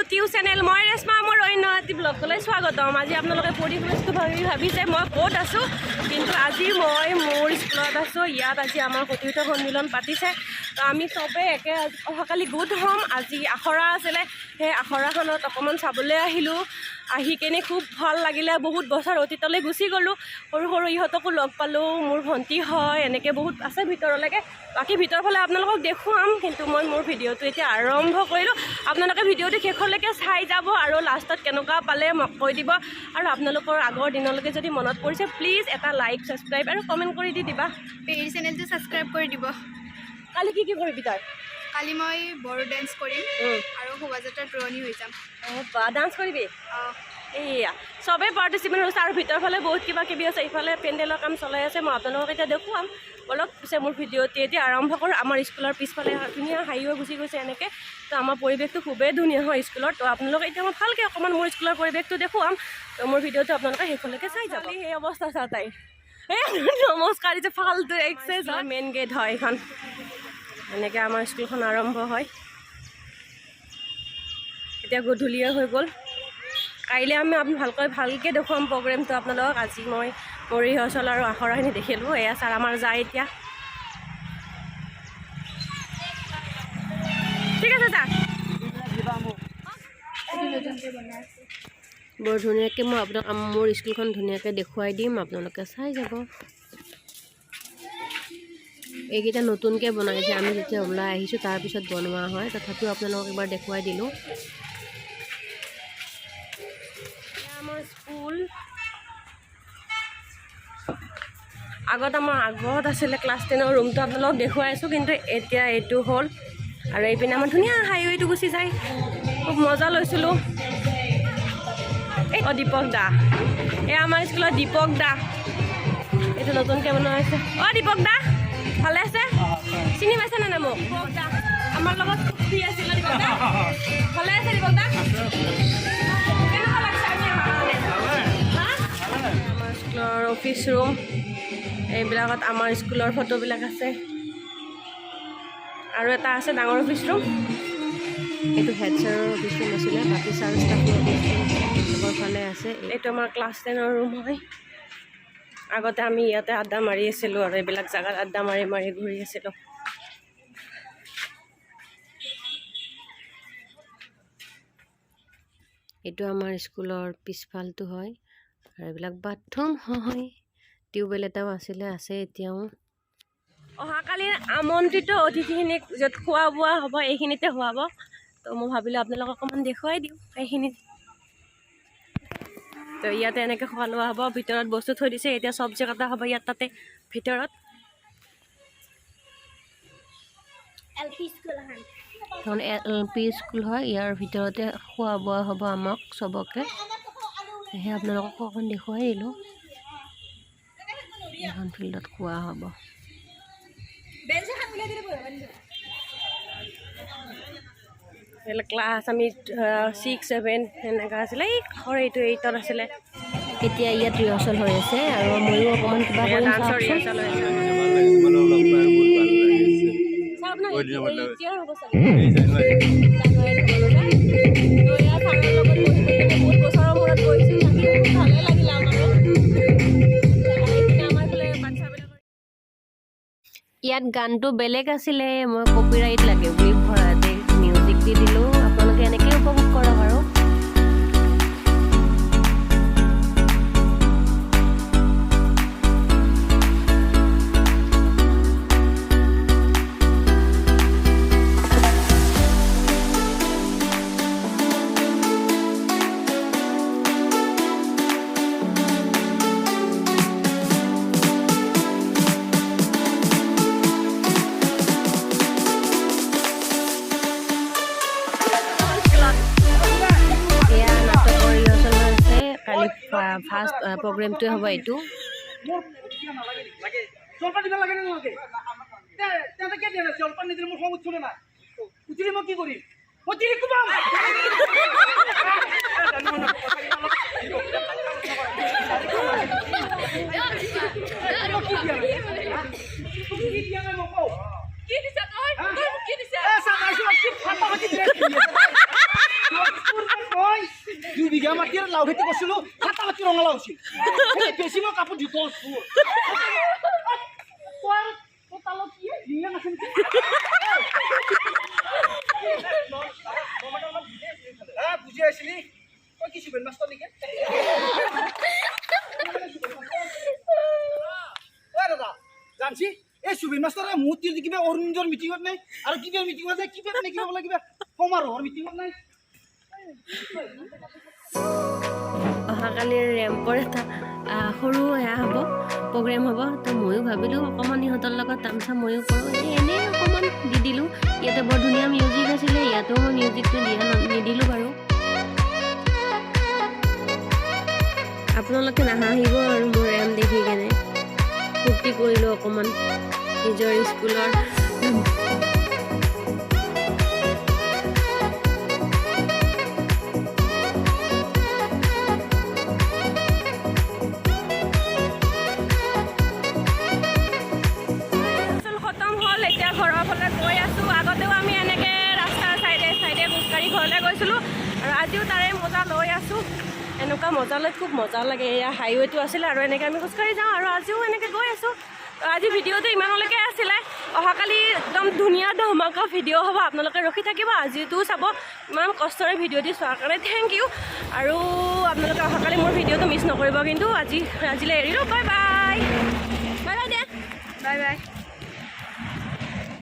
YouTube channel মই ৰেশমা মোৰ অন্য ytvlogsলৈ স্বাগতম। আজি আপোনালোকে পৰিৱেশটো ভাবিছে মই ক'ত আছোঁ, কিন্তু আজি মই মোৰ স্কুলত আছোঁ। ইয়াত আজি আমাৰ সতীৰ্থ সন্মিলন পাতিছে, তো আমি চবেই একে অহাকালি গোট হ'ম। আজি আখৰা আছিলে, সেই আখৰাখনত অকণমান চাবলৈ আহিলোঁ। আহি কেনে খুব ভাল লাগিলে। বহুত বছৰ অতীতলৈ গুচি গ'লোঁ, সৰু সৰু ইহঁতকো লগ পালোঁ। মোৰ ভণ্টি হয়, এনেকৈ বহুত আছে ভিতৰলৈকে। বাকী ভিতৰ ফালে আপোনালোকক দেখুৱাম, কিন্তু মই মোৰ ভিডিঅ'টো এতিয়া আৰম্ভ কৰিলোঁ। আপোনালোকে ভিডিঅ'টো শেষলৈকে চাই যাব আৰু লাষ্টত কেনেকুৱা পালে মোক কৈ দিব। আৰু আপোনালোকৰ আগৰ দিনলৈকে যদি মনত পৰিছে প্লিজ এটা লাইক, ছাবস্ক্ৰাইব আৰু কমেণ্ট কৰি দি দিবা। পেজ চেনেলটো ছাবস্ক্ৰাইব কৰি দিব। কালি কি কৰিবি তই? কালি মই বড়ো ডেন্স কৰিম আৰু শোভাযাত্ৰাত পুৰণি হৈ যাম। অঁ বা ডান্স কৰিবি? এইয়া চবেই পাৰ্টিচিপেণ্ট হৈছে আৰু ভিতৰ ফালে বহুত কিবা কিবি আছে। ইফালে পেণ্ডেলৰ কাম চলাই আছে, মই আপোনালোকক এতিয়া দেখুৱাম। অলপ পিছে মোৰ ভিডিঅ'টো এতিয়া আৰম্ভ কৰোঁ। আমাৰ স্কুলৰ পিছফালে ধুনীয়া হাইৱে গুচি গৈছে এনেকৈ, তো আমাৰ পৰিৱেশটো খুবেই ধুনীয়া হয় স্কুলত। তো আপোনালোকে এতিয়া মই ভালকৈ অকণমান মোৰ স্কুলৰ পৰিৱেশটো দেখুৱাম। তো মোৰ ভিডিঅ'টো আপোনালোকে শেষলৈকে চাই যাব। সেই অৱস্থা চা তাই নমস্কাৰ দিছে, ফাল্টু এক্সেছ হয়। মেইন গেট হয় এইখন। এনেকৈ আমাৰ স্কুলখন আৰম্ভ হয়। এতিয়া গধূলিয়ে হৈ গ'ল। কাইলৈ আমি ভালকৈ দেখুৱাম প্ৰগ্ৰেমটো আপোনালোকক। আজি মই মোৰ ৰিহাৰ্চেল আৰু আখৰাখিনি দেখিলোঁ। এয়া ছাৰ আমাৰ যায় এতিয়া। ঠিক আছে ছাৰ। বৰ ধুনীয়াকৈ মই আপোনাক মোৰ স্কুলখন ধুনীয়াকৈ দেখুৱাই দিম, আপোনালোকে চাই যাব। এইকেইটা নতুনকৈ বনাইছে, আমি যেতিয়া ওলাই আহিছোঁ তাৰপিছত বনোৱা হয়। তথাপিও আপোনালোকক এবাৰ দেখুৱাই দিলোঁ। আমাৰ স্কুল আমাৰ আগত আছিলে ক্লাছ 10ৰ ৰুমটো আপোনালোকক দেখুৱাই আছোঁ, কিন্তু এতিয়া এইটো হ'ল। আৰু এইপিনে আমাৰ ধুনীয়া হাইৱেটো গুচি যায়। খুব মজা লৈছিলোঁ। এই দীপক দা, এই আমাৰ স্কুলৰ দীপক দা, এইটো নতুনকৈ বনোৱা হৈছে। দীপক দা ভালে আছে? চিনি পাইছে নে নাই মোক? দীপক দা আমাৰ লগত ফ্ৰী আছিলে। দীপক দা ভালে আছে? দীপক দা কেনেকুৱা লাগিছে আমি আমাৰ স্কুলৰ অফিচ ৰুম এইবিলাকত আমাৰ স্কুলৰ ফটোবিলাক আছে। আৰু এটা আছে ডাঙৰ অফিচ ৰুম, এইটো হেড ছাৰৰ অফিচ ৰুম আছিলে। বাকী ছাৰ ষ্টাফৰ অফিচ ৰুমৰ ফালে আছে। এইটো আমাৰ ক্লাছ 10ৰ ৰুম হয়। আগতে আমি ইয়াতে আড্ডা মাৰি আছিলোঁ আৰু এইবিলাক জেগাত আড্ডা মাৰি মাৰি ঘূৰি আছিলোঁ। এইটো আমাৰ স্কুলৰ পিছফালটো হয়। আৰু এইবিলাক বাথৰুম হয়। টিউবৱেল এটাও আছে এতিয়াও। অহাকালিৰ আমন্ত্ৰিত অতিথিখিনিক য'ত খোৱা বোৱা হ'ব এইখিনিতে খুৱাব। তো মই ভাবিলোঁ আপোনালোকক অকণমান দেখুৱাই দিওঁ এইখিনি। তো ইয়াতে এনেকৈ খোৱা লোৱা হ'ব। ভিতৰত বস্তু থৈ দিছে, এতিয়া চব্জি কটা হ'ব ইয়াত তাতে ভিতৰত। এখন LP স্কুল হয়, ইয়াৰ ভিতৰতে খোৱা বোৱা হ'ব আমাক চবকে। সেয়ে আপোনালোকক অকণ দেখুৱাই দিলোঁ। এখন ফিল্ডত খোৱা হ'ব। ক্লাছ আমি 6, 7 এনেকুৱা আছিলে। এই ঘৰ এইটো 8ত আছিলে। এতিয়া ইয়াত ৰিহাৰ্চেল হৈ আছে আৰু ময়ো অকণমান কিবা কৰিম। ইয়াত গানটো বেলেগ আছিলে, মই কপিৰাইট লাগে বুলি ভৰাতে মিউজিক দি দিলোঁ। আপোনালোকে এনেকৈ উপভোগ কৰক আৰু। ফাৰ্ষ্ট প্ৰগ্ৰেমটোৱে হ'ব এইটো। দিয়া মাটিৰ লাও খেতি কৰিছিলোঁ হাতা মাটি ৰঙালাও হৈছিল বেছি মই কাপোৰ জোতা আছোঁ বুজি আছিলি তই কি চুবেন মাষ্টৰ নেকি দাদা জানছি এই চুবেন মাষ্টৰে মোৰ কিবা অৰুণজৰ মিটিঙত নাই আৰু কিবা মিটিঙত যায় কিবা নে কিবা বোলে কিবা সমাৰোহৰ মিটিঙত নাই অহাকালিৰ ৰেম্পৰ এটা সৰু সেয়া হ'ব প্ৰগ্ৰেম হ'ব তো ময়ো ভাবিলোঁ অকণমান ইহঁতৰ লগত তামচা ময়ো কৰোঁ এনেই অকণমান দি দিলোঁ ইয়াতে বৰ ধুনীয়া মিউজিক আছিলে ইয়াতো মই মিউজিকটো নিদিলোঁ বাৰু আপোনালোকে নাহাঁহিব আৰু মোৰ ৰেম দেখি কেনে ফূৰ্তি কৰিলোঁ অকণমান নিজৰ স্কুলৰ ঘৰৰ ফালে গৈ আছোঁ আগতেও আমি এনেকৈ ৰাস্তাৰ চাইডে খোজকাঢ়ি ঘৰলৈ গৈছিলোঁ আৰু আজিও তাৰে মজা লৈ আছোঁ এনেকুৱা মজা লৈ খুব মজা লাগে এয়া হাইৱেটো আছিলে আৰু এনেকৈ আমি খোজকাঢ়ি যাওঁ আৰু আজিও এনেকৈ গৈ আছোঁ তো আজি ভিডিঅ'টো ইমানলৈকে আছিলে অহাকালি একদম ধুনীয়া ধমাকা ভিডিঅ' হ'ব আপোনালোকে ৰখি থাকিব আজিটোও চাব ইমান কষ্টৰে ভিডিঅ'টি চোৱাৰ কাৰণে থেংক ইউ আৰু আপোনালোকে অহাকালি মোৰ ভিডিঅ'টো মিছ নকৰিব কিন্তু আজিলৈ এৰিলোঁ বাই বাই বাই বাই দে বাই বাই